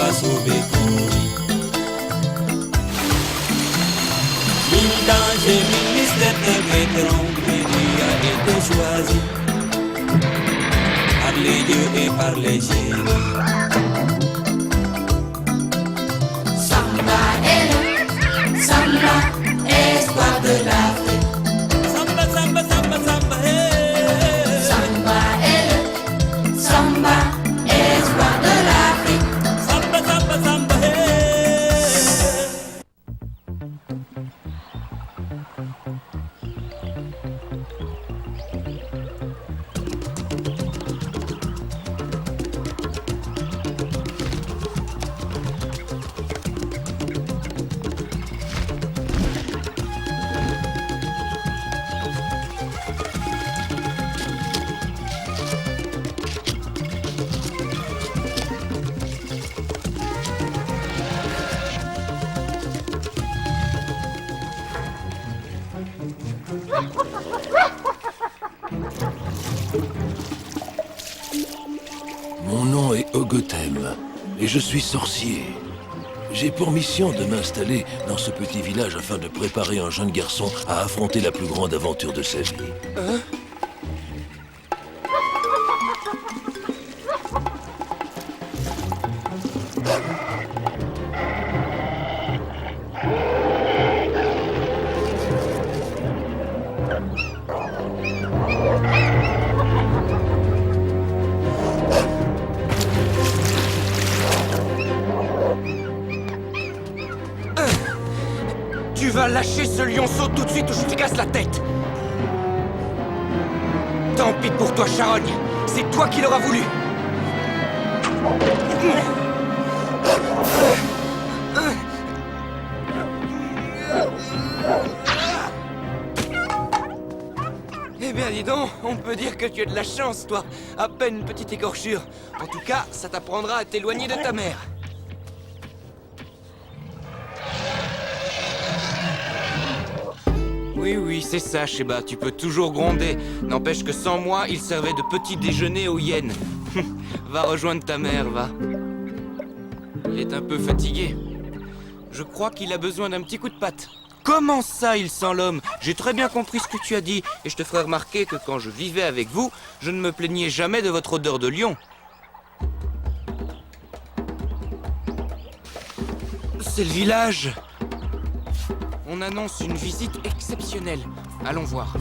va sauver Kouri. Mille dangers, mille mystères te guetteront, mais tu as été choisi par les dieux et par les génies. Samba est le Samba, espoir de l'Afrique. Samba, samba, samba, samba, hey. Samba est le Samba, espoir de l'Afrique. Samba, samba, samba, hey. Mon nom est Ogotem, et je suis sorcier. J'ai pour mission de m'installer dans ce petit village afin de préparer un jeune garçon à affronter la plus grande aventure de sa vie. Tu vas lâcher ce lionceau tout de suite ou je te casse la tête. Tant pis pour toi, Charogne. C'est toi qui l'auras voulu. Eh bien, dis donc, on peut dire que tu as de la chance, toi. À peine une petite écorchure. En tout cas, ça t'apprendra à t'éloigner de ta mère. Oui, c'est ça, Sheba, tu peux toujours gronder. N'empêche que sans moi, il servait de petit déjeuner aux hyènes. Va rejoindre ta mère, va. Il est un peu fatigué. Je crois qu'il a besoin d'un petit coup de patte. Comment ça, il sent l'homme? J'ai très bien compris ce que tu as dit, et je te ferai remarquer que quand je vivais avec vous, je ne me plaignais jamais de votre odeur de lion. C'est le village. On annonce une visite exceptionnelle. Allons voir.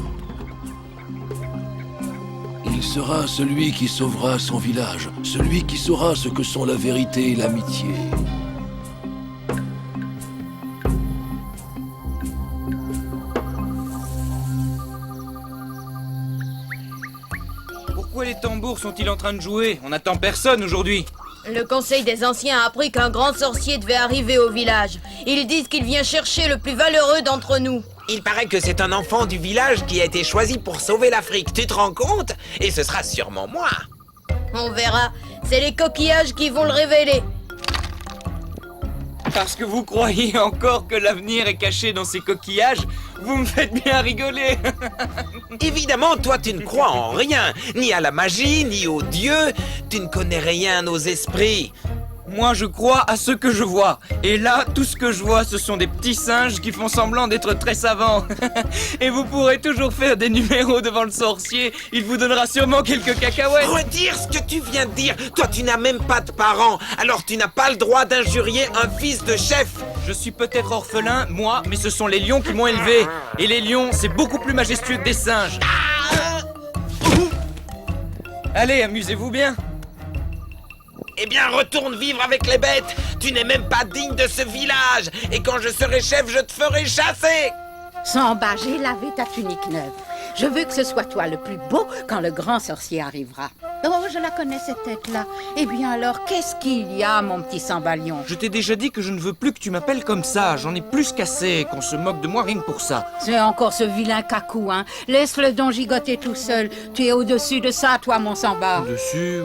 Il sera celui qui sauvera son village, celui qui saura ce que sont la vérité et l'amitié. Pourquoi les tambours sont-ils en train de jouer? On n'attend personne aujourd'hui. Le conseil des anciens a appris qu'un grand sorcier devait arriver au village. Ils disent qu'il vient chercher le plus valeureux d'entre nous. Il paraît que c'est un enfant du village qui a été choisi pour sauver l'Afrique. Tu te rends compte? Et ce sera sûrement moi. On verra. C'est les coquillages qui vont le révéler. Parce que vous croyez encore que l'avenir est caché dans ces coquillages, vous me faites bien rigoler. Évidemment, toi, tu ne crois en rien. Ni à la magie, ni aux dieux. Tu ne connais rien aux esprits. Moi, je crois à ce que je vois. Et là, tout ce que je vois, ce sont des petits singes qui font semblant d'être très savants. Et vous pourrez toujours faire des numéros devant le sorcier. Il vous donnera sûrement quelques cacahuètes. Retire ce que tu viens de dire. Toi, tu n'as même pas de parents. Alors, tu n'as pas le droit d'injurier un fils de chef. Je suis peut-être orphelin, moi, mais ce sont les lions qui m'ont élevé. Et les lions, c'est beaucoup plus majestueux que des singes. Allez, amusez-vous bien. Eh bien, retourne vivre avec les bêtes. Tu n'es même pas digne de ce village. Et quand je serai chef, je te ferai chasser. Samba, j'ai lavé ta tunique neuve. Je veux que ce soit toi le plus beau quand le grand sorcier arrivera. Oh, je la connais cette tête-là. Eh bien alors, qu'est-ce qu'il y a, mon petit Sambalion? Je t'ai déjà dit que je ne veux plus que tu m'appelles comme ça. J'en ai plus qu'assez, qu'on se moque de moi rien que pour ça. C'est encore ce vilain cacou, hein. Laisse-le donc gigoter tout seul. Tu es au-dessus de ça, toi, mon Samba. Au-dessus.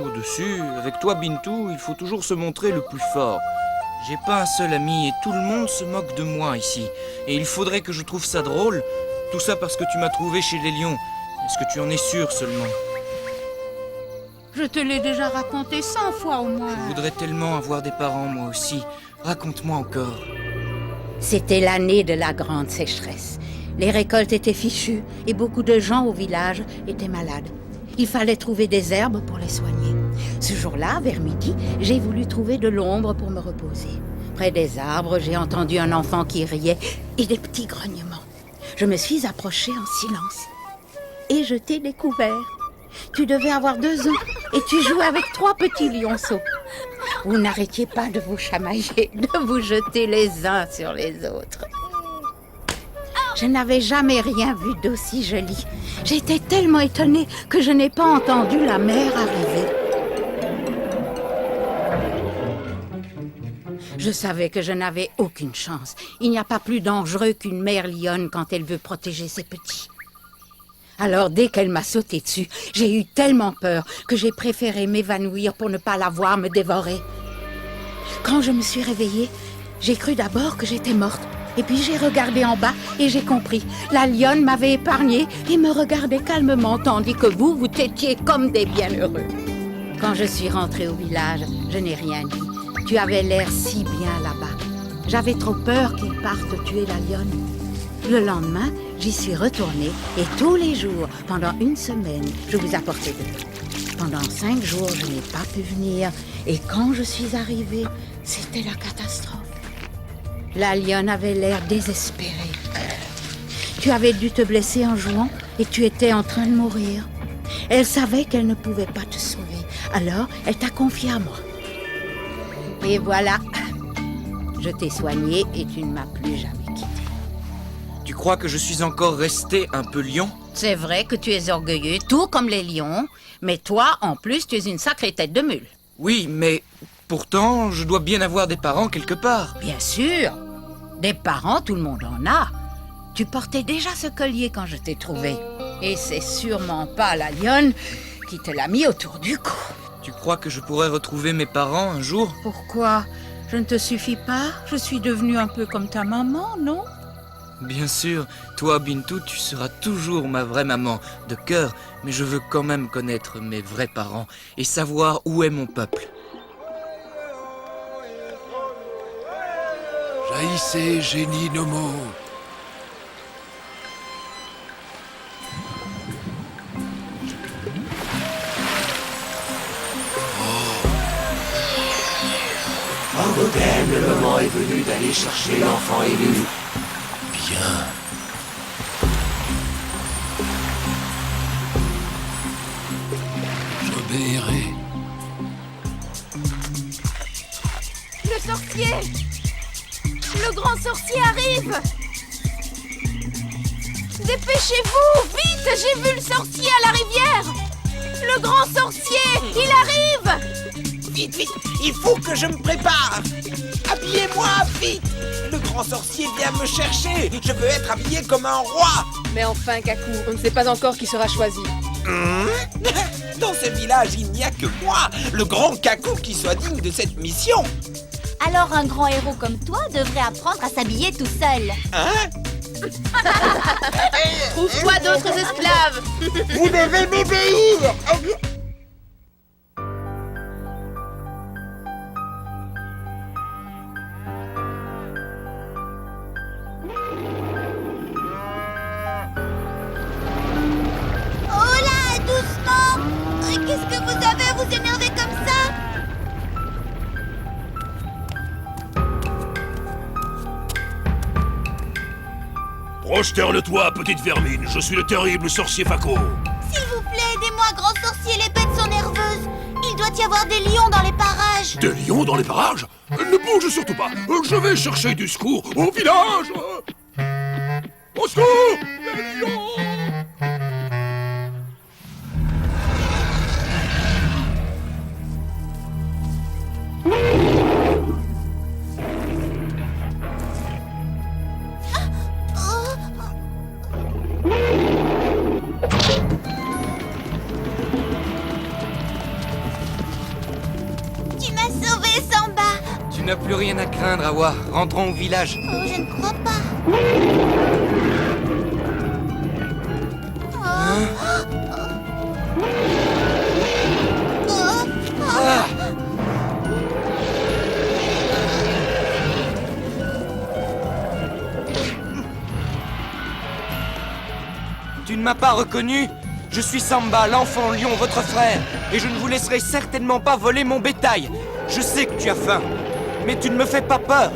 Avec toi, Bintou, il faut toujours se montrer le plus fort. J'ai pas un seul ami et tout le monde se moque de moi ici. Et il faudrait que je trouve ça drôle. Tout ça parce que tu m'as trouvé chez les lions. Est-ce que tu en es sûr seulement? Je te l'ai déjà raconté 100 fois au moins. Je voudrais tellement avoir des parents, moi aussi. Raconte-moi encore. C'était l'année de la grande sécheresse. Les récoltes étaient fichues et beaucoup de gens au village étaient malades. Il fallait trouver des herbes pour les soigner. Ce jour-là, vers midi, j'ai voulu trouver de l'ombre pour me reposer. Près des arbres, j'ai entendu un enfant qui riait et des petits grognements. Je me suis approchée en silence et je t'ai découvert. Tu devais avoir 2 ans et tu jouais avec 3 petits lionceaux. Vous n'arrêtiez pas de vous chamailler, de vous jeter les uns sur les autres. Je n'avais jamais rien vu d'aussi joli. J'étais tellement étonnée que je n'ai pas entendu la mère arriver. Je savais que je n'avais aucune chance. Il n'y a pas plus dangereux qu'une mère lionne quand elle veut protéger ses petits. Alors, dès qu'elle m'a sauté dessus, j'ai eu tellement peur que j'ai préféré m'évanouir pour ne pas la voir me dévorer. Quand je me suis réveillée, j'ai cru d'abord que j'étais morte. Et puis j'ai regardé en bas et j'ai compris. La lionne m'avait épargnée et me regardait calmement, tandis que vous têtiez comme des bienheureux. Quand je suis rentrée au village, je n'ai rien dit. Tu avais l'air si bien là-bas. J'avais trop peur qu'ils partent tuer la lionne. Le lendemain, j'y suis retournée et tous les jours, pendant 1 semaine, je vous apportais de l'eau. Pendant 5 jours, je n'ai pas pu venir et quand je suis arrivée, c'était la catastrophe. La lionne avait l'air désespérée. Tu avais dû te blesser en jouant et tu étais en train de mourir. Elle savait qu'elle ne pouvait pas te sauver, alors elle t'a confié à moi. Et voilà, je t'ai soignée et tu ne m'as plus jamais quittée. Tu crois que je suis encore resté un peu lion? C'est vrai que tu es orgueilleux, tout comme les lions, mais toi, en plus, tu es une sacrée tête de mule. Oui, mais pourtant, je dois bien avoir des parents quelque part. Bien sûr, des parents, tout le monde en a. Tu portais déjà ce collier quand je t'ai trouvé. Et c'est sûrement pas la lionne qui te l'a mis autour du cou. Tu crois que je pourrais retrouver mes parents un jour? Pourquoi? Je ne te suffis pas? Je suis devenue un peu comme ta maman, non? Bien sûr, toi, Bintou, tu seras toujours ma vraie maman, de cœur, mais je veux quand même connaître mes vrais parents et savoir où est mon peuple. Jaillissez, génie Nomo. En Gothème, le moment est venu d'aller chercher l'enfant élu. Bien. J'obéirai. Le sorcier! Le grand sorcier arrive! Dépêchez-vous! Vite! J'ai vu le sorcier à la rivière! Le grand sorcier! Il arrive! Vite, vite, il faut que je me prépare. Habillez-moi, vite. Le grand sorcier vient me chercher. Je veux être habillé comme un roi. Mais enfin, Kakou, on ne sait pas encore qui sera choisi. Dans ce village, il n'y a que moi, le grand Kakou, qui soit digne de cette mission. Alors un grand héros comme toi devrait apprendre à s'habiller tout seul. Hein? Trouve-toi d'autres esclaves! Vous devez m'obéir. Oh là, doucement! Qu'est-ce que vous avez à vous énerver comme ça? Prosterne-toi, petite vermine, je suis le terrible sorcier Fako. S'il vous plaît, aidez-moi, grand sorcier, les bêtes sont nerveuses. Il doit y avoir des lions dans les parages. Des lions dans les parages? Ne bouge surtout pas, je vais chercher du secours au village. Au secours, les lions! Tu m'as sauvé, Samba. Tu n'as plus rien à craindre, Awa. Rentrons au village. Oh, je ne crois pas. Oh. m'as pas reconnu? Je suis Samba, l'enfant lion, votre frère, et je ne vous laisserai certainement pas voler mon bétail. Je sais que tu as faim, mais tu ne me fais pas peur.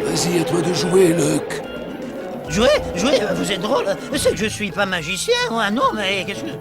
Vas-y, à toi de jouer, Luck. Jouer, vous êtes drôle. C'est que je suis pas magicien, moi. Non, mais qu'est-ce que...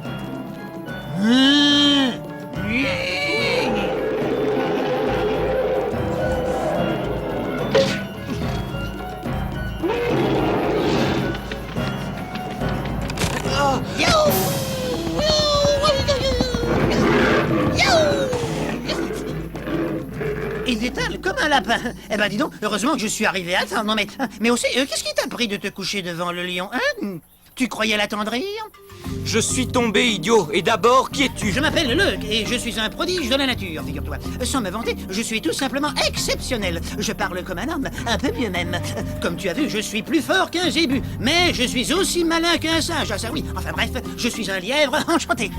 Il détale comme un lapin. Eh ben dis donc, heureusement que je suis arrivé à temps. Non mais aussi, qu'est-ce qui t'a pris de te coucher devant le lion, hein? Tu croyais l'attendrir? Je suis tombé, idiot, et d'abord, qui es-tu? Je m'appelle Luck et je suis un prodige de la nature, figure-toi. Sans me vanter, je suis tout simplement exceptionnel. Je parle comme un homme, un peu mieux même. Comme tu as vu, je suis plus fort qu'un zébu, mais je suis aussi malin qu'un singe. Ah ça oui, enfin bref, je suis un lièvre enchanté.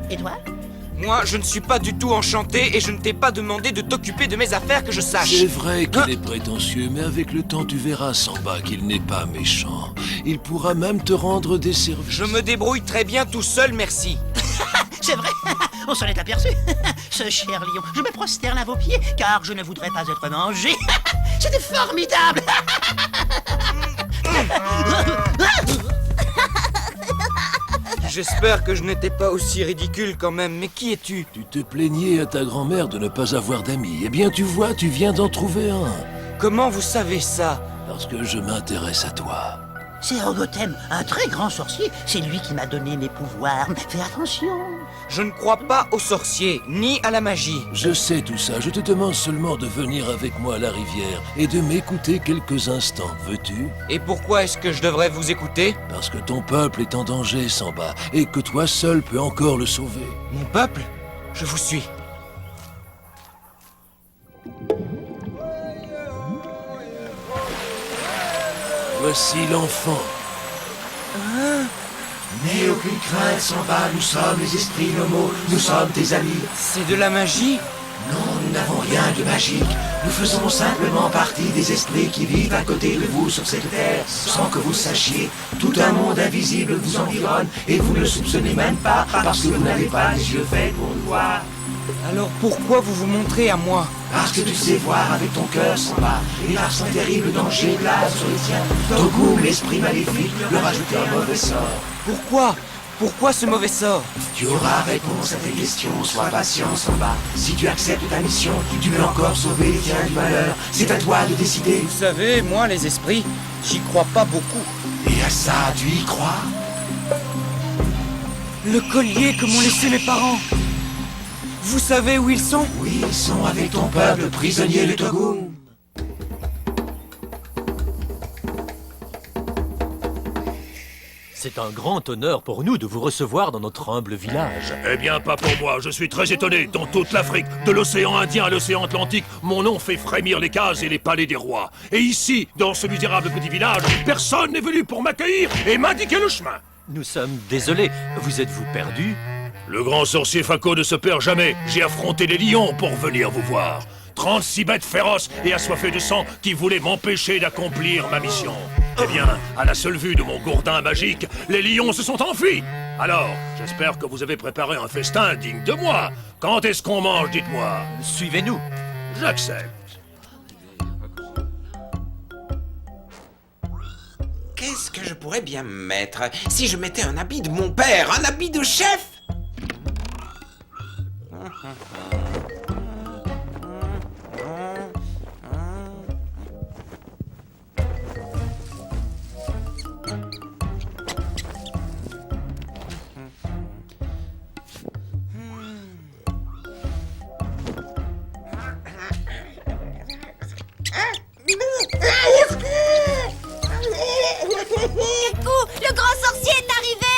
Et toi? Moi, je ne suis pas du tout enchanté et je ne t'ai pas demandé de t'occuper de mes affaires que je sache. C'est vrai qu'il est prétentieux, mais avec le temps, tu verras, Samba, qu'il n'est pas méchant. Il pourra même te rendre des services. Je me débrouille très bien tout seul, merci. C'est vrai, on s'en est aperçu. Ce cher lion, je me prosterne à vos pieds, car je ne voudrais pas être mangé. C'était formidable. J'espère que je n'étais pas aussi ridicule quand même, mais qui es-tu? Tu te plaignais à ta grand-mère de ne pas avoir d'amis. Eh bien, tu vois, tu viens d'en trouver un. Comment vous savez ça? Parce que je m'intéresse à toi. C'est Ogothème, un très grand sorcier. C'est lui qui m'a donné mes pouvoirs. Fais attention. Je ne crois pas aux sorciers, ni à la magie. Je sais tout ça. Je te demande seulement de venir avec moi à la rivière et de m'écouter quelques instants. Veux-tu? Et pourquoi est-ce que je devrais vous écouter? Parce que ton peuple est en danger, Samba, et que toi seul peux encore le sauver. Mon peuple? Je vous suis. Voici l'enfant. N'aie aucune crainte, Samba, nous sommes les esprits nomos, nous sommes tes amis. C'est de la magie? Non, nous n'avons rien de magique. Nous faisons simplement partie des esprits qui vivent à côté de vous sur cette terre, sans que vous sachiez. Tout un monde invisible vous environne et vous ne le soupçonnez même pas parce que vous n'avez pas les yeux faits pour nous voir. Alors pourquoi vous vous montrez à moi? Parce que tu sais voir avec ton cœur, Samba, et parce qu'un terrible danger plane sur les tiens. Togoum, l'esprit maléfique, leur ajouter un mauvais sort. Pourquoi? Pourquoi ce mauvais sort? Tu auras réponse à tes questions, sois patient, Samba. Si tu acceptes ta mission, tu peux encore sauver les tiens du malheur. C'est à toi de décider. Vous savez, moi, les esprits, j'y crois pas beaucoup. Et à ça, tu y crois? Le collier que m'ont laissé mes parents. Vous savez où ils sont? Oui, ils sont avec ton peuple, prisonnier de Togoum. C'est un grand honneur pour nous de vous recevoir dans notre humble village. Eh bien, pas pour moi. Je suis très étonné. Dans toute l'Afrique, de l'océan Indien à l'océan Atlantique, mon nom fait frémir les cases et les palais des rois. Et ici, dans ce misérable petit village, personne n'est venu pour m'accueillir et m'indiquer le chemin. Nous sommes désolés. Vous êtes-vous perdu? Le grand sorcier Fako ne se perd jamais. J'ai affronté les lions pour venir vous voir. 36 bêtes féroces et assoiffées de sang qui voulaient m'empêcher d'accomplir ma mission. Eh bien, à la seule vue de mon gourdin magique, les lions se sont enfuis. Alors, j'espère que vous avez préparé un festin digne de moi. Quand est-ce qu'on mange, dites-moi? Suivez-nous. J'accepte. Qu'est-ce que je pourrais bien mettre si je mettais un habit de mon père, un habit de chef? Kakou, le grand sorcier est arrivé.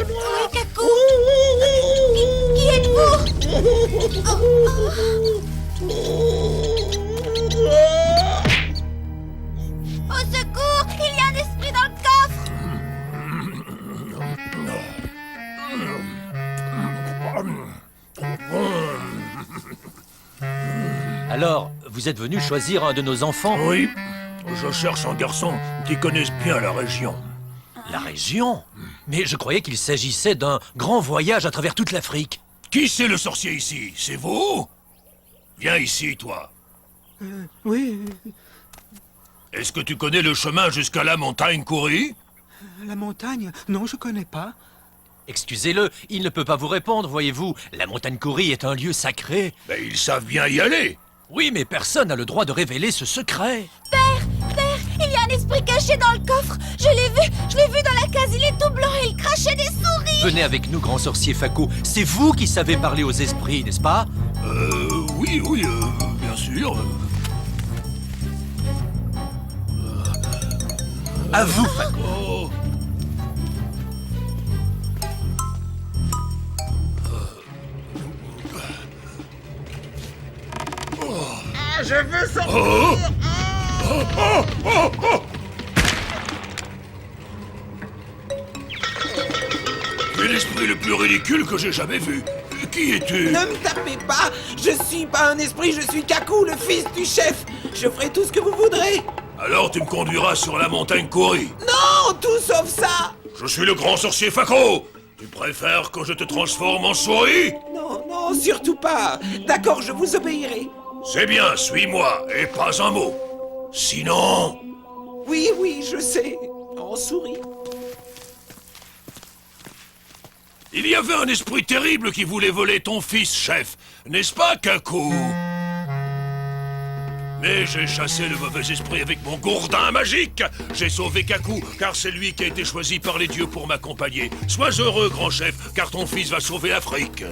Oui, Kakou. Qui êtes-vous? Au secours, il y a un esprit dans le coffre. Alors, vous êtes venu choisir un de nos enfants? Oui, je cherche un garçon qui connaisse bien la région. La région? Mais je croyais qu'il s'agissait d'un grand voyage à travers toute l'Afrique. Qui c'est le sorcier ici? C'est vous? Viens ici, toi. Oui, Est-ce que tu connais le chemin jusqu'à la montagne Kouri? la montagne? Non, je connais pas. Excusez-le, il ne peut pas vous répondre, voyez-vous. La montagne Kouri est un lieu sacré. Mais ils savent bien y aller. Oui, mais personne n'a le droit de révéler ce secret. Père, il y a un esprit caché dans le coffre. Je l'ai vu dans la case. Il est tout blanc et il crachait des souris. Venez avec nous, grand sorcier Fako. C'est vous qui savez parler aux esprits, n'est-ce pas? Oui, bien sûr. À vous, Fako. Oh. Ah, je veux sortir. Tu es l'esprit le plus ridicule que j'ai jamais vu. Qui es-tu? Ne me tapez pas. Je suis pas un esprit, je suis Kaku, le fils du chef. Je ferai tout ce que vous voudrez. Alors tu me conduiras sur la montagne Kouri. Non, tout sauf ça. Je suis le grand sorcier Fako. Tu préfères que je te transforme en souris? Non, surtout pas. D'accord, je vous obéirai. C'est bien, suis-moi, et pas un mot. Sinon... Oui, je sais. En souris. Il y avait un esprit terrible qui voulait voler ton fils, chef. N'est-ce pas, Kaku? Mais j'ai chassé le mauvais esprit avec mon gourdin magique. J'ai sauvé Kaku, car c'est lui qui a été choisi par les dieux pour m'accompagner. Sois heureux, grand chef, car ton fils va sauver l'Afrique.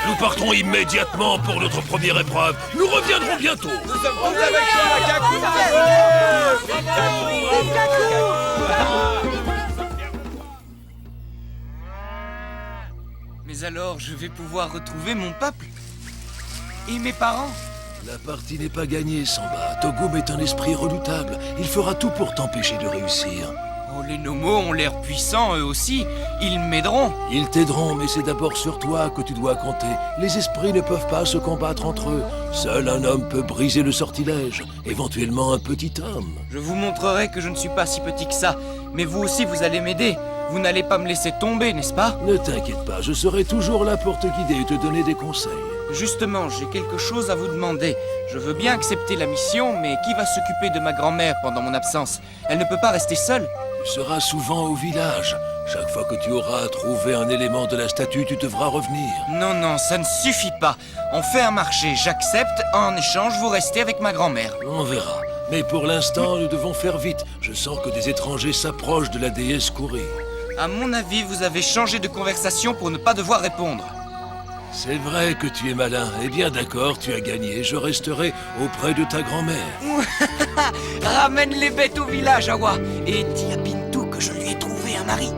Nous partons immédiatement pour notre première épreuve. Nous reviendrons bientôt. Nous sommes tous avec toi, Kaku. Mais alors, je vais pouvoir retrouver mon peuple? Et mes parents? La partie n'est pas gagnée, Samba. Togum est un esprit redoutable. Il fera tout pour t'empêcher de réussir. Oh, les Nomos ont l'air puissants, eux aussi. Ils m'aideront. Ils t'aideront, mais c'est d'abord sur toi que tu dois compter. Les esprits ne peuvent pas se combattre entre eux. Seul un homme peut briser le sortilège. Éventuellement un petit homme. Je vous montrerai que je ne suis pas si petit que ça. Mais vous aussi, vous allez m'aider. Vous n'allez pas me laisser tomber, n'est-ce pas? Ne t'inquiète pas, je serai toujours là pour te guider et te donner des conseils. Justement, j'ai quelque chose à vous demander. Je veux bien accepter la mission, mais qui va s'occuper de ma grand-mère pendant mon absence? Elle ne peut pas rester seule. Tu seras souvent au village. Chaque fois que tu auras trouvé un élément de la statue, tu devras revenir. Non, ça ne suffit pas. On fait un marché, j'accepte. En échange, vous restez avec ma grand-mère. On verra. Mais pour l'instant, nous devons faire vite. Je sens que des étrangers s'approchent de la déesse Kouri. À mon avis, vous avez changé de conversation pour ne pas devoir répondre. C'est vrai que tu es malin. Eh bien d'accord, tu as gagné. Je resterai auprès de ta grand-mère. Ramène les bêtes au village, Awa. Et dis à Bintou que je lui ai trouvé un mari.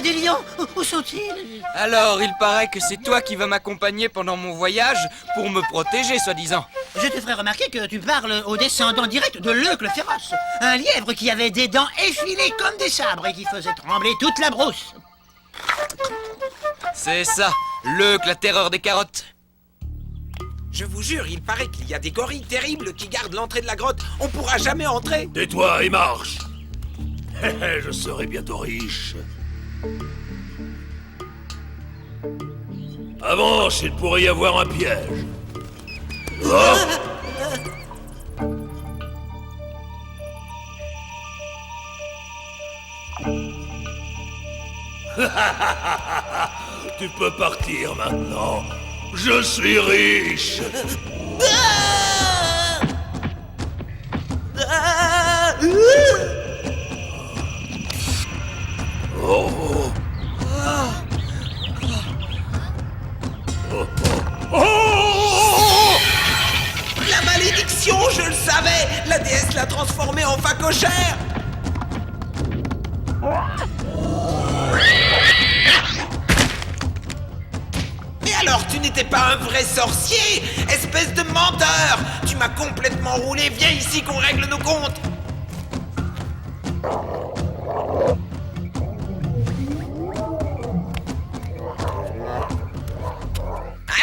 Des lions, où sont-ils? Alors, il paraît que c'est toi qui vas m'accompagner pendant mon voyage pour me protéger, soi-disant. Je te ferai remarquer que tu parles au descendant direct de Leuc le féroce. Un lièvre qui avait des dents effilées comme des sabres et qui faisait trembler toute la brousse. C'est ça, Leuc, la terreur des carottes. Je vous jure, il paraît qu'il y a des gorilles terribles qui gardent l'entrée de la grotte. On pourra jamais entrer. Tais-toi et marche. Je serai bientôt riche. Avance, il pourrait y avoir un piège. Oh! Tu peux partir maintenant. Je suis riche. Oh. La malédiction, je le savais. La déesse l'a transformé en phacochère. Mais Alors tu n'étais pas un vrai sorcier, espèce de menteur! Tu m'as complètement roulé, viens ici qu'on règle nos comptes!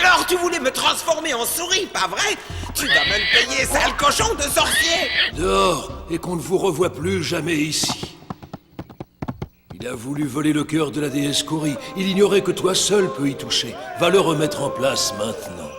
Alors tu voulais me transformer en souris, pas vrai? Tu vas me le payer, sale cochon de sorcier! Dehors, et qu'on ne vous revoie plus jamais ici. Il a voulu voler le cœur de la déesse Kori. Il ignorait que toi seul peux y toucher. Va le remettre en place maintenant.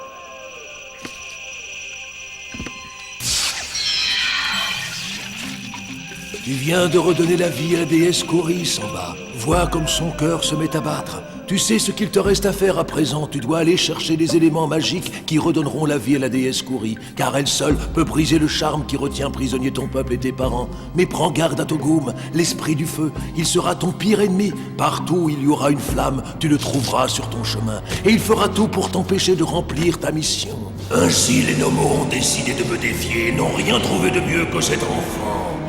Tu viens de redonner la vie à la déesse Kori, Samba. Vois comme son cœur se met à battre. Tu sais ce qu'il te reste à faire à présent. Tu dois aller chercher les éléments magiques qui redonneront la vie à la déesse Kori, car elle seule peut briser le charme qui retient prisonnier ton peuple et tes parents. Mais prends garde à Togum, l'esprit du feu. Il sera ton pire ennemi. Partout où il y aura une flamme, tu le trouveras sur ton chemin. Et il fera tout pour t'empêcher de remplir ta mission. Ainsi, les Nomos ont décidé de me défier et n'ont rien trouvé de mieux que cet enfant.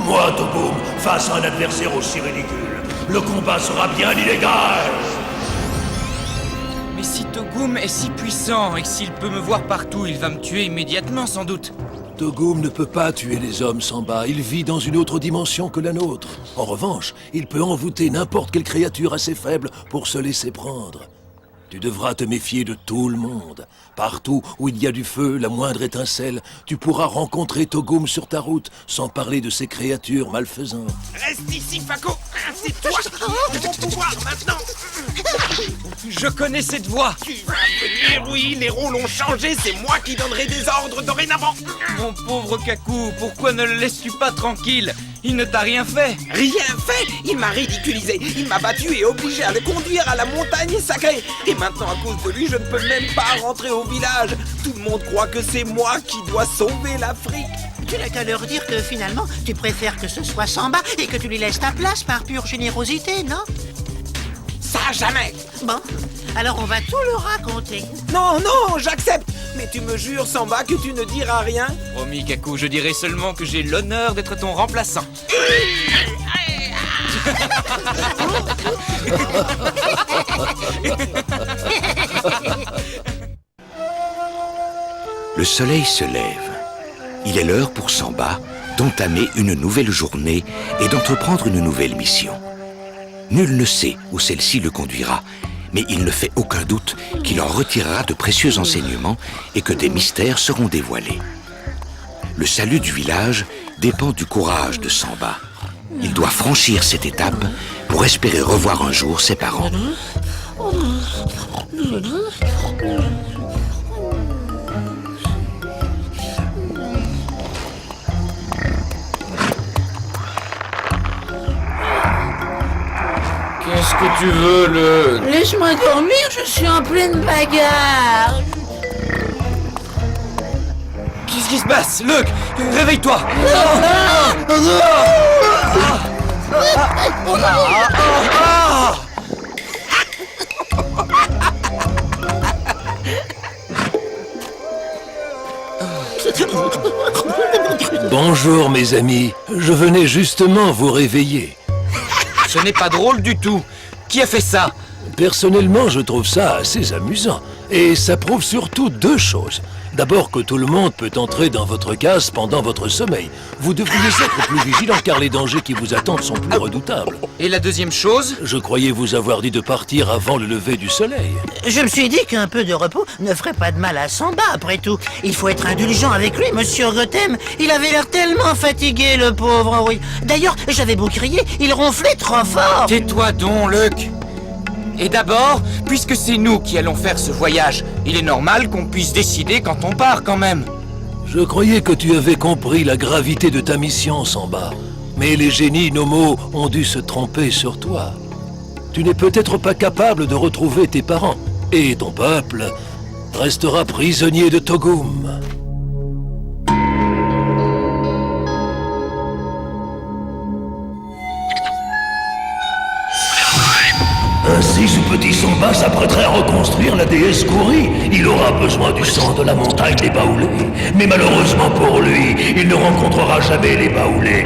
Moi, Togum, face à un adversaire aussi ridicule, le combat sera bien illégal. Mais si Togum est si puissant et que s'il peut me voir partout, il va me tuer immédiatement sans doute. Togum ne peut pas tuer les hommes, Samba. Il vit dans une autre dimension que la nôtre. En revanche, il peut envoûter n'importe quelle créature assez faible pour se laisser prendre. Tu devras te méfier de tout le monde. Partout où il y a du feu, la moindre étincelle, tu pourras rencontrer Togum sur ta route, sans parler de ces créatures malfaisantes. Reste ici, Fako! C'est toi qui as mon pouvoir maintenant! Je connais cette voix! Tu vas venir, oui, les rôles ont changé, c'est moi qui donnerai des ordres dorénavant! Mon pauvre Kaku, pourquoi ne le laisses-tu pas tranquille? Il ne t'a rien fait! Rien fait! Il m'a ridiculisé, il m'a battu et obligé à le conduire à la montagne sacrée! Et maintenant, à cause de lui, je ne peux même pas rentrer au village! Tout le monde croit que c'est moi qui dois sauver l'Afrique! Tu n'as qu'à leur dire que finalement, tu préfères que ce soit Samba et que tu lui laisses ta place par pure générosité, non? Ça, jamais! Bon, alors on va tout leur raconter. Non, non, j'accepte! Mais tu me jures, Samba, que tu ne diras rien? Promis, Kaku, je dirai seulement que j'ai l'honneur d'être ton remplaçant. Le soleil se lève. Il est l'heure pour Samba d'entamer une nouvelle journée et d'entreprendre une nouvelle mission. Nul ne sait où celle-ci le conduira, mais il ne fait aucun doute qu'il en retirera de précieux enseignements et que des mystères seront dévoilés. Le salut du village dépend du courage de Samba. Il doit franchir cette étape pour espérer revoir un jour ses parents. Qu'est-ce que tu veux, le... Laisse-moi dormir, je suis en pleine bagarre. Qu'est-ce qui se passe? Luke, réveille-toi! Bonjour, mes amis. Je venais justement vous réveiller. Ce n'est pas drôle du tout. Qui a fait ça? Personnellement, je trouve ça assez amusant. Et ça prouve surtout deux choses. D'abord que tout le monde peut entrer dans votre case pendant votre sommeil. Vous devriez être plus vigilant car les dangers qui vous attendent sont plus redoutables. Et la deuxième chose? Je croyais vous avoir dit de partir avant le lever du soleil. Je me suis dit qu'un peu de repos ne ferait pas de mal à Samba, après tout. Il faut être indulgent avec lui, monsieur Gotham. Il avait l'air tellement fatigué, le pauvre, oui. D'ailleurs, j'avais beau crier, il ronflait trop fort. Tais-toi donc, Luke. Et d'abord, puisque c'est nous qui allons faire ce voyage, il est normal qu'on puisse décider quand on part quand même. Je croyais que tu avais compris la gravité de ta mission, Samba. Mais les génies Nomos ont dû se tromper sur toi. Tu n'es peut-être pas capable de retrouver tes parents. Et ton peuple restera prisonnier de Togum. Ainsi, ce petit Samba s'apprêterait à reconstruire la déesse Kori. Il aura besoin du sang de la montagne des Baoulés. Mais malheureusement pour lui, il ne rencontrera jamais les Baoulés.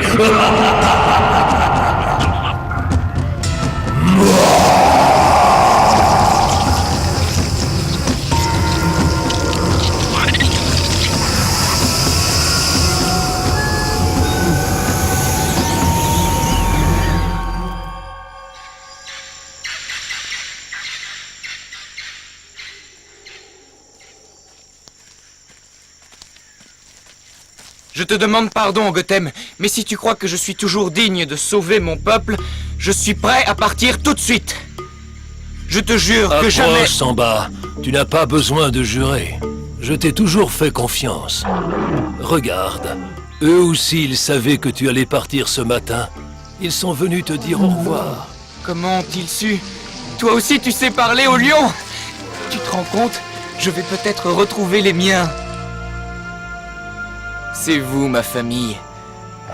Je te demande pardon, Gotham, mais si tu crois que je suis toujours digne de sauver mon peuple, je suis prêt à partir tout de suite. Je te jure que jamais... Approche, Samba. Tu n'as pas besoin de jurer. Je t'ai toujours fait confiance. Regarde. Eux aussi, ils savaient que tu allais partir ce matin. Ils sont venus te dire au revoir. Comment ont-ils su? Toi aussi, tu sais parler aux lions? Tu te rends compte? Je vais peut-être retrouver les miens. C'est vous, ma famille.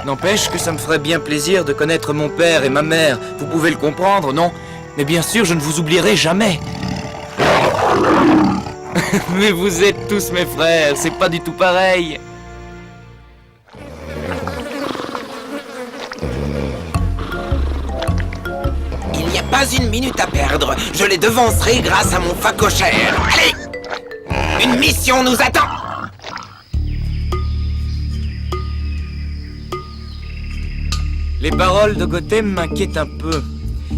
N'empêche que ça me ferait bien plaisir de connaître mon père et ma mère. Vous pouvez le comprendre, non? Mais bien sûr, je ne vous oublierai jamais. Mais vous êtes tous mes frères, c'est pas du tout pareil. Il n'y a pas une minute à perdre. Je les devancerai grâce à mon facochère. Allez! Une mission nous attend! Les paroles de Gotham m'inquiètent un peu.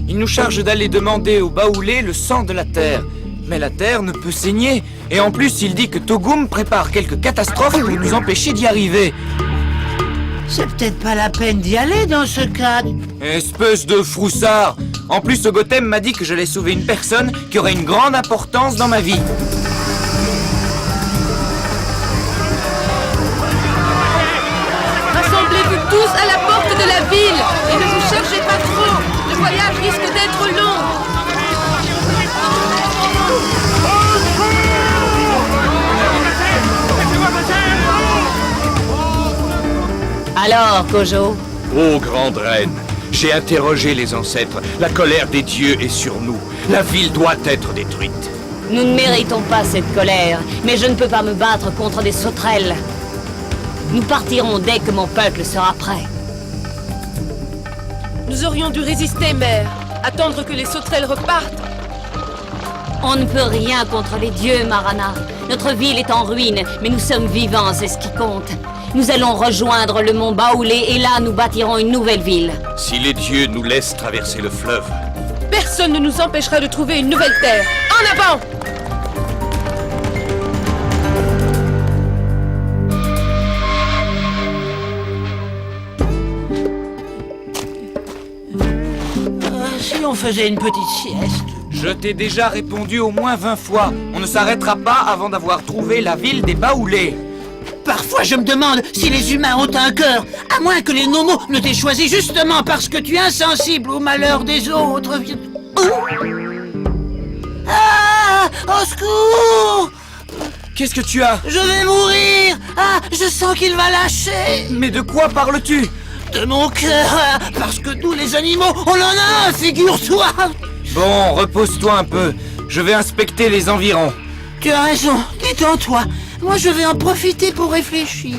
Il nous charge d'aller demander au Baoulé le sang de la terre. Mais la terre ne peut saigner. Et en plus, il dit que Togum prépare quelques catastrophes pour nous empêcher d'y arriver. C'est peut-être pas la peine d'y aller dans ce cas. Espèce de froussard! En plus, ce Gotham m'a dit que j'allais sauver une personne qui aurait une grande importance dans ma vie. Rassemblez-vous tous à la porte de la ville et ne vous chargez pas trop. Le voyage risque d'être long. Alors, Kojo? Ô grande reine, j'ai interrogé les ancêtres. La colère des dieux est sur nous. La ville doit être détruite. Nous ne méritons pas cette colère, mais je ne peux pas me battre contre des sauterelles. Nous partirons dès que mon peuple sera prêt. Nous aurions dû résister, mère. Attendre que les sauterelles repartent. On ne peut rien contre les dieux, Marana. Notre ville est en ruine, mais nous sommes vivants, c'est ce qui compte. Nous allons rejoindre le mont Baoulé et là, nous bâtirons une nouvelle ville. Si les dieux nous laissent traverser le fleuve... Personne ne nous empêchera de trouver une nouvelle terre. En avant! Si on faisait une petite sieste. Je t'ai déjà répondu au moins 20 fois. On ne s'arrêtera pas avant d'avoir trouvé la ville des Baoulés. Parfois, je me demande si les humains ont un cœur, à moins que les nomos ne t'aient choisi justement parce que tu es insensible au malheur des autres. Ah! Au secours! Qu'est-ce que tu as? Je vais mourir! Ah! Je sens qu'il va lâcher! Mais de quoi parles-tu? De mon cœur! Parce que nous, les animaux, on en a un, figure-toi! Bon, repose-toi un peu. Je vais inspecter les environs. Tu as raison, détends-toi. Moi, je vais en profiter pour réfléchir.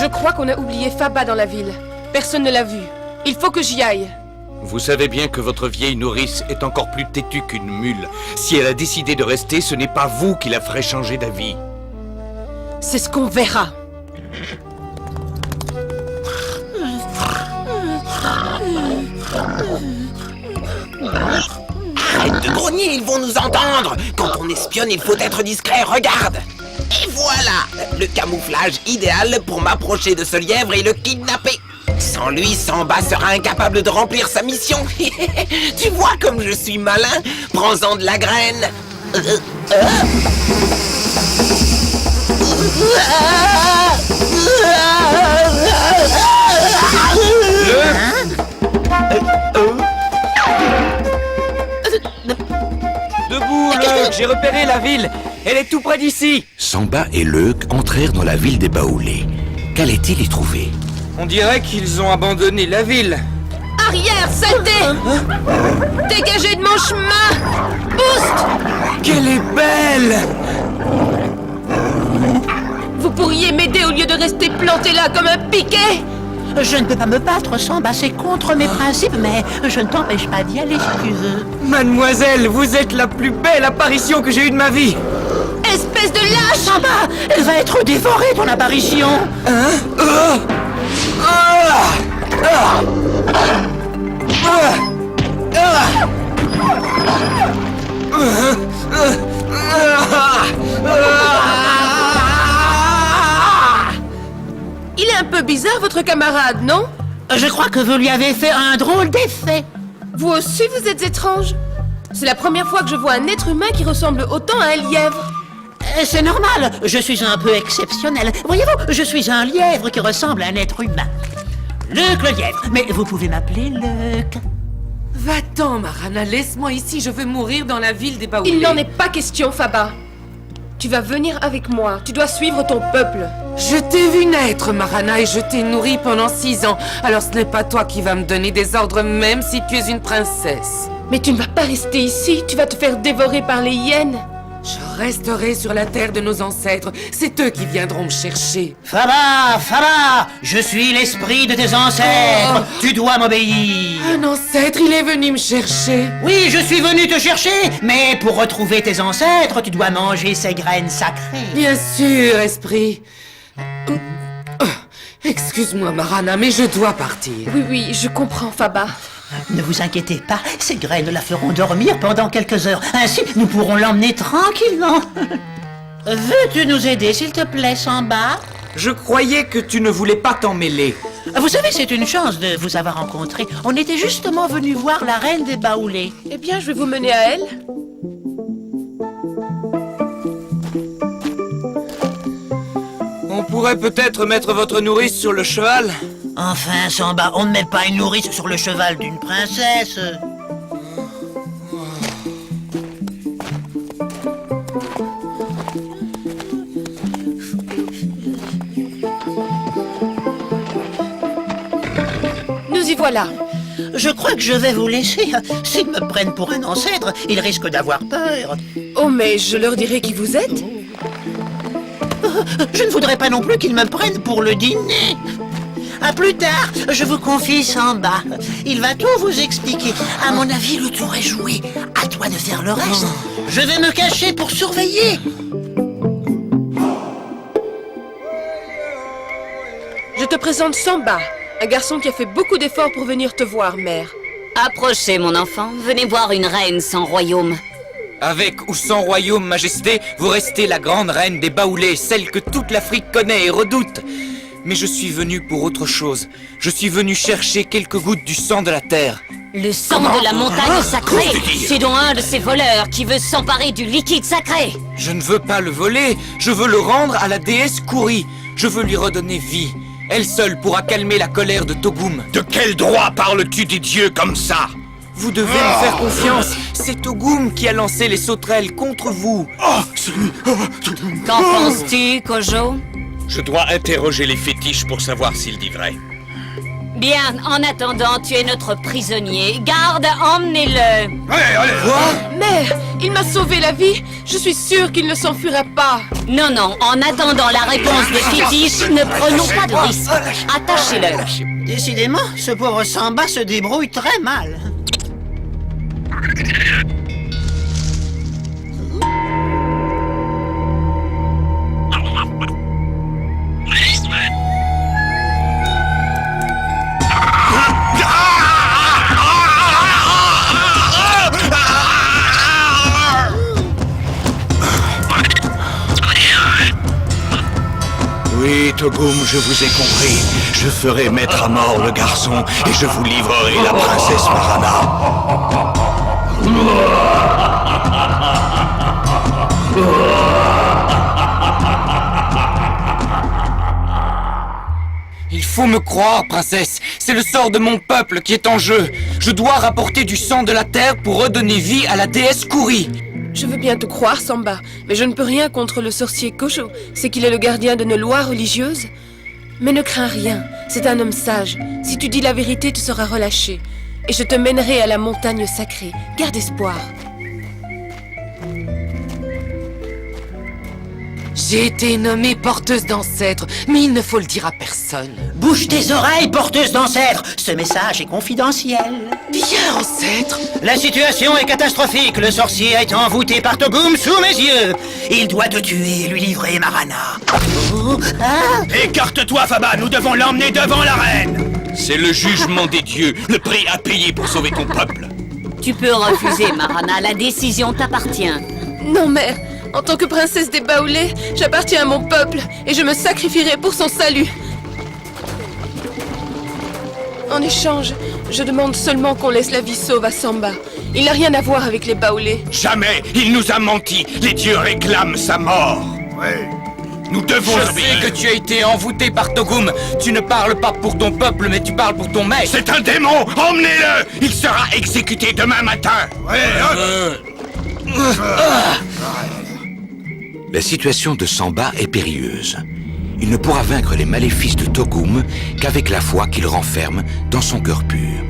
Je crois qu'on a oublié Faba dans la ville. Personne ne l'a vu. Il faut que j'y aille. Vous savez bien que votre vieille nourrice est encore plus têtue qu'une mule. Si elle a décidé de rester, ce n'est pas vous qui la ferez changer d'avis. C'est ce qu'on verra. Arrête de grogner, ils vont nous entendre. Quand on espionne, il faut être discret, regarde. Et voilà, le camouflage idéal pour m'approcher de ce lièvre et le kidnapper. Sans lui, Samba sera incapable de remplir sa mission. Tu vois comme je suis malin? Prends-en de la graine. Debout, Leuk, j'ai repéré la ville. Elle est tout près d'ici. Samba et Leuk entrèrent dans la ville des Baoulés. Qu'allait-il y trouver? On dirait qu'ils ont abandonné la ville. Arrière, saleté! Dégagez de mon chemin! Boost! Qu'elle est belle! Vous pourriez m'aider au lieu de rester planté là comme un piquet? Je ne peux pas me battre, Samba, c'est contre mes principes, mais je ne t'empêche pas d'y aller si tu veux. Mademoiselle, vous êtes la plus belle apparition que j'ai eue de ma vie. Espèce de lâche! Samba, elle va être dévorée, ton apparition. Hein? Il est un peu bizarre, votre camarade, non? Je crois que vous lui avez fait un drôle d'effet. Vous aussi, vous êtes étrange. C'est la première fois que je vois un être humain qui ressemble autant à un lièvre. C'est normal, je suis un peu exceptionnel. Voyez-vous, je suis un lièvre qui ressemble à un être humain. Luc le lièvre, mais vous pouvez m'appeler Luc. Va-t'en, Marana, laisse-moi ici, je veux mourir dans la ville des Baoulés. Il n'en est pas question, Faba. Tu vas venir avec moi, tu dois suivre ton peuple. Je t'ai vu naître, Marana, et je t'ai nourri pendant 6 ans. Alors ce n'est pas toi qui vas me donner des ordres, même si tu es une princesse. Mais tu ne vas pas rester ici, tu vas te faire dévorer par les hyènes. Je resterai sur la terre de nos ancêtres. C'est eux qui viendront me chercher. Faba, je suis l'esprit de tes ancêtres. Tu dois m'obéir. Un ancêtre, il est venu me chercher. Oui, je suis venu te chercher. Mais pour retrouver tes ancêtres, tu dois manger ces graines sacrées. Bien sûr, esprit. Excuse-moi, Marana, mais je dois partir. Oui, je comprends, Faba. Ne vous inquiétez pas, ces graines la feront dormir pendant quelques heures. Ainsi, nous pourrons l'emmener tranquillement. Veux-tu nous aider, s'il te plaît, Samba? Je croyais que tu ne voulais pas t'en mêler. Vous savez, c'est une chance de vous avoir rencontré. On était justement venus voir la reine des Baoulés. Eh bien, je vais vous mener à elle. On pourrait peut-être mettre votre nourrice sur le cheval. Enfin, Samba, on ne met pas une nourrice sur le cheval d'une princesse. Nous y voilà. Je crois que je vais vous laisser. S'ils me prennent pour un ancêtre, ils risquent d'avoir peur. Oh, mais je leur dirai qui vous êtes. Je ne voudrais pas non plus qu'ils me prennent pour le dîner. À plus tard, je vous confie Samba. Il va tout vous expliquer. À mon avis, le tour est joué. À toi de faire le reste. Je vais me cacher pour surveiller. Je te présente Samba, un garçon qui a fait beaucoup d'efforts pour venir te voir, mère. Approchez, mon enfant. Venez voir une reine sans royaume. Avec ou sans royaume, majesté, vous restez la grande reine des Baoulés, celle que toute l'Afrique connaît et redoute. Mais je suis venu pour autre chose. Je suis venu chercher quelques gouttes du sang de la terre. Le sang de la montagne sacrée. C'est donc un de ces voleurs qui veut s'emparer du liquide sacré. Je ne veux pas le voler, je veux le rendre à la déesse Kouri. Je veux lui redonner vie. Elle seule pourra calmer la colère de Togum. De quel droit parles-tu des dieux comme ça? Vous devez me faire confiance. C'est Togum qui a lancé les sauterelles contre vous. Qu'en penses-tu, Kojo? Je dois interroger les fétiches pour savoir s'ils disent vrai. Bien, en attendant, tu es notre prisonnier. Garde, emmenez-le. Allez. Quoi? Mère, il m'a sauvé la vie. Je suis sûre qu'il ne s'enfuira pas. Non, en attendant la réponse des fétiches, ne prenons pas de risques. Attachez-le. Décidément, ce pauvre Samba se débrouille très mal. Oui, Togum, je vous ai compris. Je ferai mettre à mort le garçon et je vous livrerai la princesse Marana. Il faut me croire, princesse. C'est le sort de mon peuple qui est en jeu. Je dois rapporter du sang de la terre pour redonner vie à la déesse Kouri. Je veux bien te croire, Samba, mais je ne peux rien contre le sorcier Kojo. C'est qu'il est le gardien de nos lois religieuses. Mais ne crains rien, c'est un homme sage. Si tu dis la vérité, tu seras relâché. Et je te mènerai à la montagne sacrée. Garde espoir. J'ai été nommée porteuse d'ancêtres, mais il ne faut le dire à personne. Bouge tes oreilles, porteuse d'ancêtres. Ce message est confidentiel. Bien, ancêtre. La situation est catastrophique. Le sorcier a été envoûté par Togum sous mes yeux. Il doit te tuer et lui livrer Marana. Écarte-toi, Faba, nous devons l'emmener devant la reine. C'est le jugement des dieux, le prix à payer pour sauver ton peuple. Tu peux refuser, Marana. La décision t'appartient. Non, mère. En tant que princesse des Baoulés, j'appartiens à mon peuple et je me sacrifierai pour son salut. En échange, je demande seulement qu'on laisse la vie sauve à Samba. Il n'a rien à voir avec les Baoulés. Jamais. Il nous a menti. Les dieux réclament sa mort. Ouais. Nous devons Je sais que tu as été envoûté par Togum. Tu ne parles pas pour ton peuple, mais tu parles pour ton maître. C'est un démon. Emmenez-le. Il sera exécuté demain matin. La situation de Samba est périlleuse. Il ne pourra vaincre les maléfices de Togum qu'avec la foi qu'il renferme dans son cœur pur.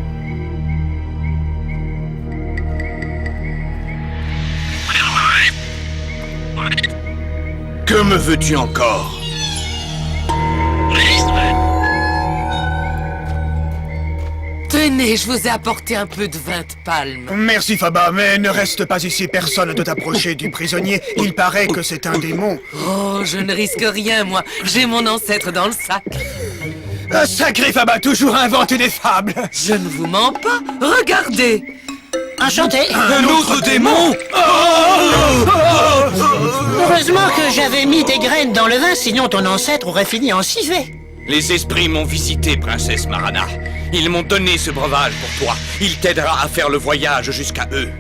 Que me veux-tu encore? Tenez, je vous ai apporté un peu de vin de palme. Merci Faba, mais ne reste pas ici personne de t'approcher du prisonnier. Il paraît que c'est un démon. Oh, je ne risque rien, moi. J'ai mon ancêtre dans le sac. Sacré Faba, toujours inventer des fables. Je ne vous mens pas. Regardez. Enchanté. Un autre démon? Heureusement que j'avais mis des graines dans le vin, sinon ton ancêtre aurait fini en civet. Les esprits m'ont visité, princesse Marana. Ils m'ont donné ce breuvage pour toi. Il t'aidera à faire le voyage jusqu'à eux.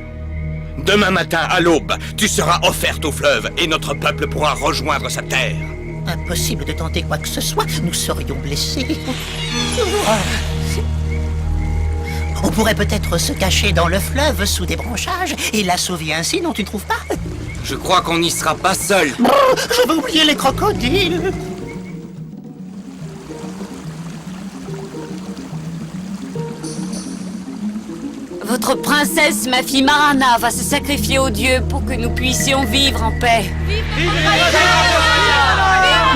Demain matin, à l'aube, tu seras offerte au fleuve et notre peuple pourra rejoindre sa terre. Impossible de tenter quoi que ce soit, nous serions blessés. On pourrait peut-être se cacher dans le fleuve sous des branchages et la sauver ainsi, non, tu ne trouves pas? Je crois qu'on n'y sera pas seul. Oh, j'avais oublié les crocodiles. Votre princesse, ma fille Marana, va se sacrifier aux dieux pour que nous puissions vivre en paix.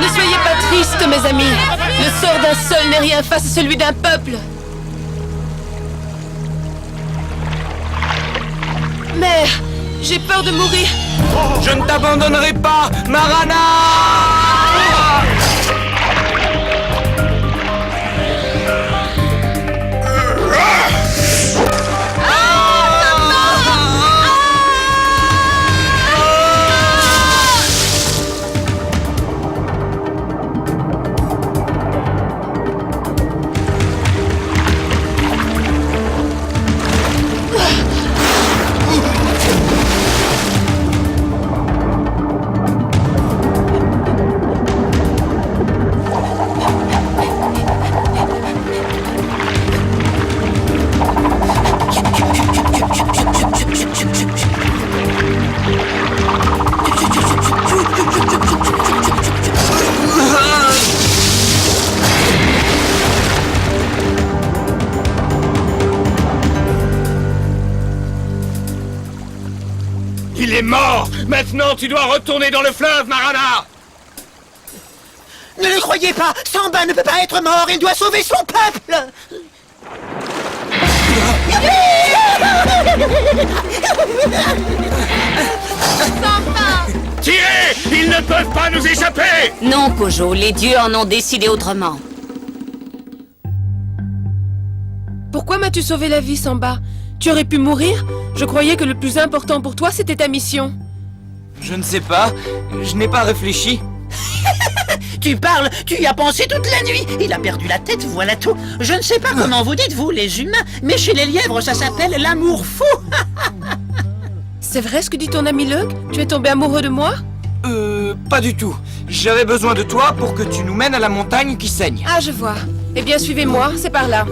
Ne soyez pas tristes, mes amis. Le sort d'un seul n'est rien face à celui d'un peuple. Mère, j'ai peur de mourir. Je ne t'abandonnerai pas, Marana! Il est mort! Maintenant, tu dois retourner dans le fleuve, Marana! Ne le croyez pas, Samba ne peut pas être mort, il doit sauver son peuple. Tirez! Ils ne peuvent pas nous échapper! Non, Kojo, les dieux en ont décidé autrement. Pourquoi m'as-tu sauvé la vie, Samba? Tu aurais pu mourir? Je croyais que le plus important pour toi, c'était ta mission. Je ne sais pas. Je n'ai pas réfléchi. Tu parles, tu y as pensé toute la nuit. Il a perdu la tête, voilà tout. Je ne sais pas comment vous dites, vous, les humains, mais chez les lièvres, ça s'appelle l'amour fou. C'est vrai ce que dit ton ami Luck? Tu es tombé amoureux de moi? Pas du tout. J'avais besoin de toi pour que tu nous mènes à la montagne qui saigne. Ah, je vois. Eh bien, suivez-moi, c'est par là.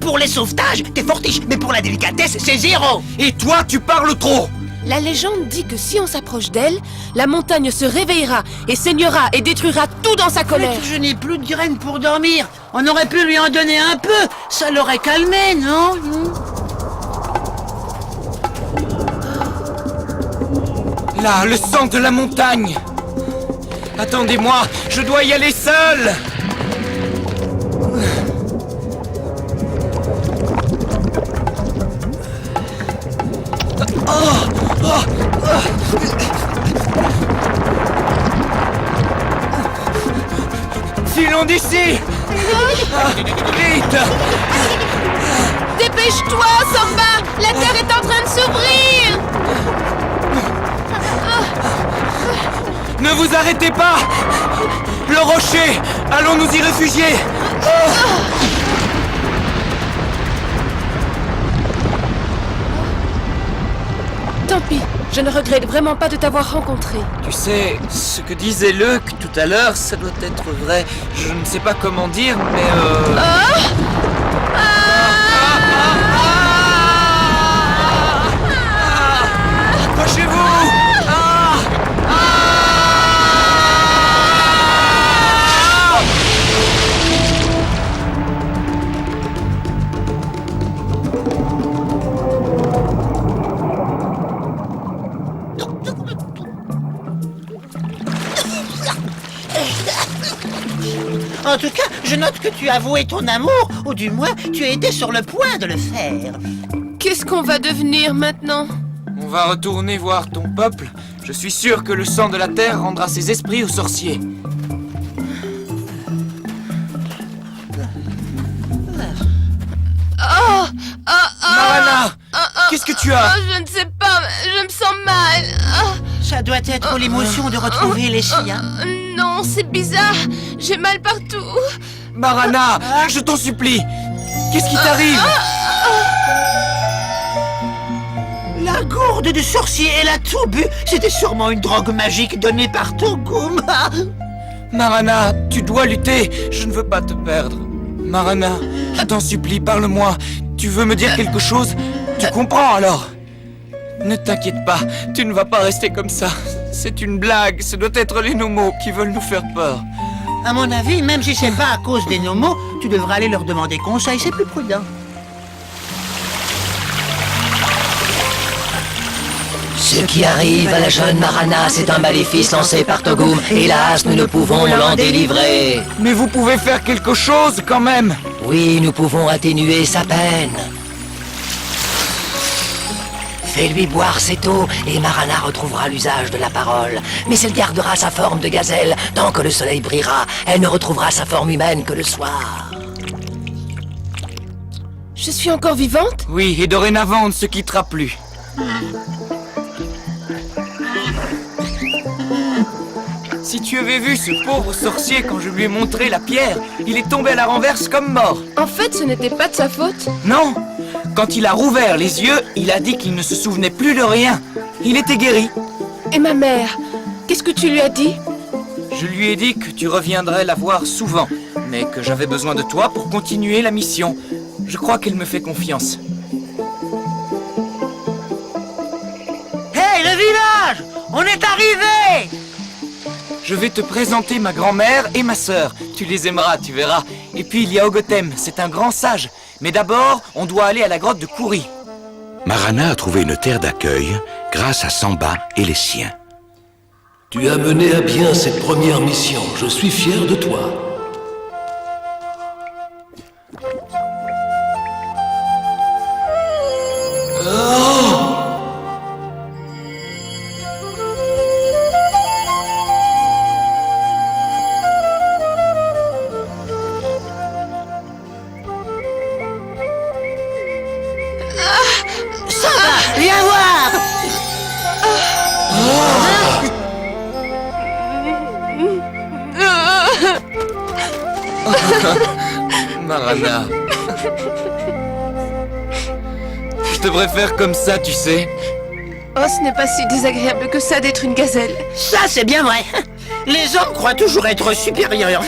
Pour les sauvetages, t'es fortiche, mais pour la délicatesse, c'est zéro. Et toi, tu parles trop. La légende dit que si on s'approche d'elle, la montagne se réveillera et saignera et détruira tout dans sa colère. Je n'ai plus de graines pour dormir. On aurait pu lui en donner un peu. Ça l'aurait calmé, non? Là, le sang de la montagne. Attendez-moi, je dois y aller seul. Filons d'ici. Vite. Dépêche-toi, Samba! La terre est en train de s'ouvrir! Ne vous arrêtez pas! Le rocher! Allons nous y réfugier! Tant pis, je ne regrette vraiment pas de t'avoir rencontré. Tu sais, ce que disait Luc tout à l'heure, ça doit être vrai. Je ne sais pas comment dire, mais Accrochez-vous! En tout cas, je note que tu as avoué ton amour, ou du moins, tu es été sur le point de le faire. Qu'est-ce qu'on va devenir maintenant? On va retourner voir ton peuple. Je suis sûr que le sang de la terre rendra ses esprits aux sorciers. Marana, qu'est-ce que tu as? Je ne sais pas, je me sens mal. Ça doit être l'émotion de retrouver les siens. Non, c'est bizarre. J'ai mal partout. Marana, je t'en supplie. Qu'est-ce qui t'arrive? La gourde du sorcier, elle a tout bu. C'était sûrement une drogue magique donnée par Togum. Marana, tu dois lutter. Je ne veux pas te perdre. Marana, je t'en supplie, parle-moi. Tu veux me dire quelque chose? Tu comprends alors? Ne t'inquiète pas, tu ne vas pas rester comme ça. C'est une blague, ce doit être les nomos qui veulent nous faire peur. À mon avis, même si c'est pas à cause des nomos, tu devras aller leur demander conseil, c'est plus prudent. Ce qui arrive à la jeune Marana, c'est un maléfice lancé par Togum. Hélas, nous ne pouvons l'en délivrer. Mais vous pouvez faire quelque chose quand même. Oui, nous pouvons atténuer sa peine. Fais-lui boire cette eau et Marana retrouvera l'usage de la parole. Mais elle gardera sa forme de gazelle tant que le soleil brillera. Elle ne retrouvera sa forme humaine que le soir. Je suis encore vivante? Oui, et dorénavant, on ne se quittera plus. Si tu avais vu ce pauvre sorcier quand je lui ai montré la pierre, il est tombé à la renverse comme mort. En fait, ce n'était pas de sa faute. Non. Quand il a rouvert les yeux, il a dit qu'il ne se souvenait plus de rien. Il était guéri. Et ma mère, qu'est-ce que tu lui as dit? Je lui ai dit que tu reviendrais la voir souvent, mais que j'avais besoin de toi pour continuer la mission. Je crois qu'elle me fait confiance. Hey, le village! On est arrivé! Je vais te présenter ma grand-mère et ma sœur. Tu les aimeras, tu verras. Et puis il y a Ogotem, c'est un grand sage. Mais d'abord, on doit aller à la grotte de Kouri. Marana a trouvé une terre d'accueil grâce à Samba et les siens. Tu as mené à bien cette première mission. Je suis fier de toi. Viens voir! Marana. Je te préfère comme ça, tu sais. Oh, ce n'est pas si désagréable que ça d'être une gazelle. Ça, c'est bien vrai. Les hommes croient toujours être supérieurs.